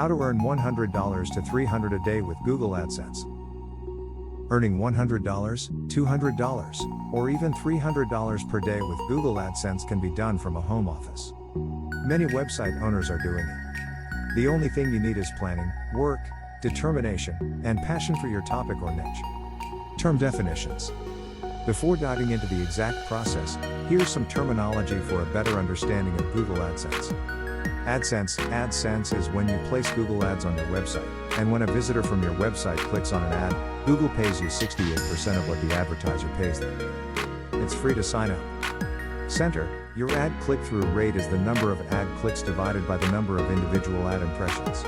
How to earn $100 to $300 a day with Google AdSense. Earning $100, $200, or even $300 per day with Google AdSense can be done from a home office. Many website owners are doing it. The only thing you need is planning, work, determination, and passion for your topic or niche. Term definitions. Before diving into the exact process, here's some terminology for a better understanding of Google AdSense. AdSense is when you place Google Ads on your website, and when a visitor from your website clicks on an ad, Google pays you 68% of what the advertiser pays them. It's free to sign up. Center, your ad click-through rate is the number of ad clicks divided by the number of individual ad impressions.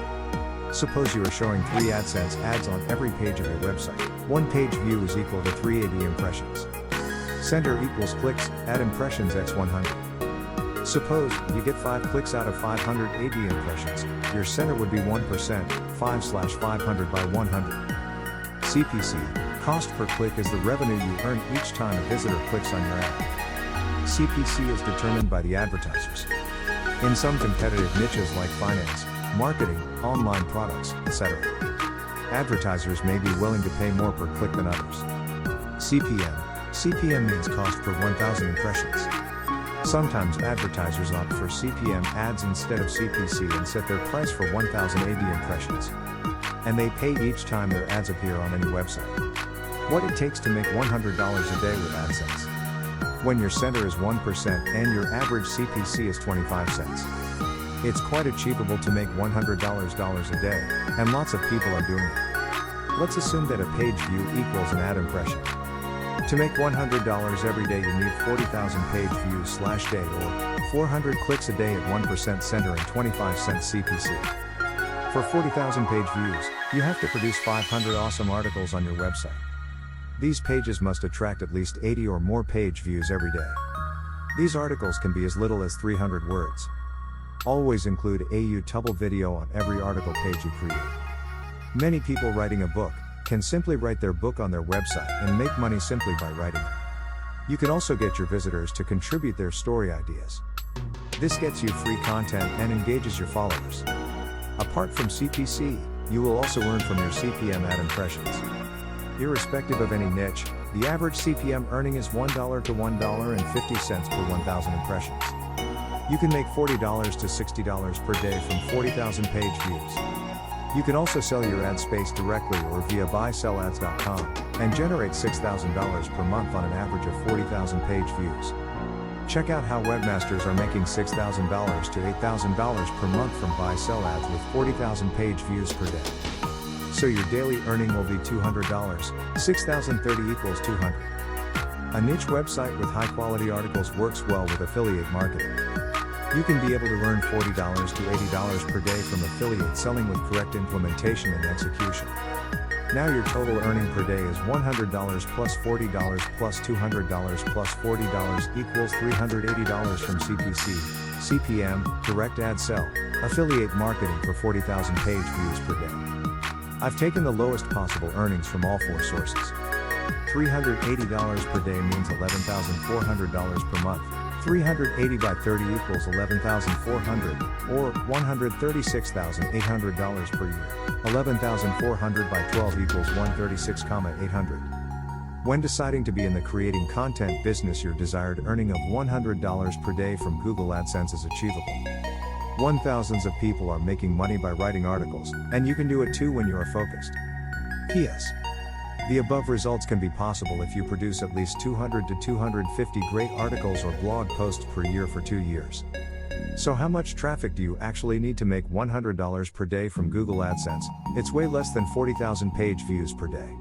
Suppose you are showing 3 AdSense ads on every page of your website. One page view is equal to 380 impressions. Center equals clicks, ad impressions x 100. Suppose you get 5 clicks out of 580 impressions, your center would be 1%, 5/500 by 100. CPC, cost per click, is the revenue you earn each time a visitor clicks on your ad. CPC is determined by the advertisers. In some competitive niches like finance, marketing, online products, etc., advertisers may be willing to pay more per click than others. CPM means cost per 1,000 impressions. Sometimes advertisers opt for CPM ads instead of CPC and set their price for 1,080 impressions. And they pay each time their ads appear on any website. What it takes to make $100 a day with AdSense. When your center is 1% and your average CPC is 25 cents. It's quite achievable to make $100 a day, and lots of people are doing it. Let's assume that a page view equals an ad impression. To make $100 every day, you need 40,000 page views/day, or 400 clicks a day at 1% center and 25 cents CPC. For 40,000 page views, you have to produce 500 awesome articles on your website. These pages must attract at least 80 or more page views every day. These articles can be as little as 300 words. Always include a YouTube video on every article page you create. Many people writing a book can simply write their book on their website and make money simply by writing it. You can also get your visitors to contribute their story ideas. This gets you free content and engages your followers. Apart from CPC, you will also earn from your CPM ad impressions. Irrespective of any niche, the average CPM earning is $1 to $1.50 per 1,000 impressions. You can make $40 to $60 per day from 40,000 page views. You can also sell your ad space directly or via buysell-ads.com, and generate $6,000 per month on an average of 40,000 page views. Check out how webmasters are making $6,000 to $8,000 per month from buy-sell ads with 40,000 page views per day. So your daily earning will be $200, 6,030 equals 200. A niche website with high-quality articles works well with affiliate marketing. You can be able to earn $40 to $80 per day from affiliate selling with correct implementation and execution. Now your total earning per day is $100 plus $40 plus $200 plus $40 equals $380 from CPC, CPM, direct ad sell, affiliate marketing for 40,000 page views per day. I've taken the lowest possible earnings from all 4 sources. $380 per day means $11,400 per month. 380 by 30 equals 11,400, or $136,800 per year. 11,400 by 12 equals 136,800. When deciding to be in the creating content business, your desired earning of $100 per day from Google AdSense is achievable. Thousands of people are making money by writing articles, and you can do it too when you are focused. P.S. The above results can be possible if you produce at least 200 to 250 great articles or blog posts per year for 2 years. So how much traffic do you actually need to make $100 per day from Google AdSense? It's way less than 40,000 page views per day.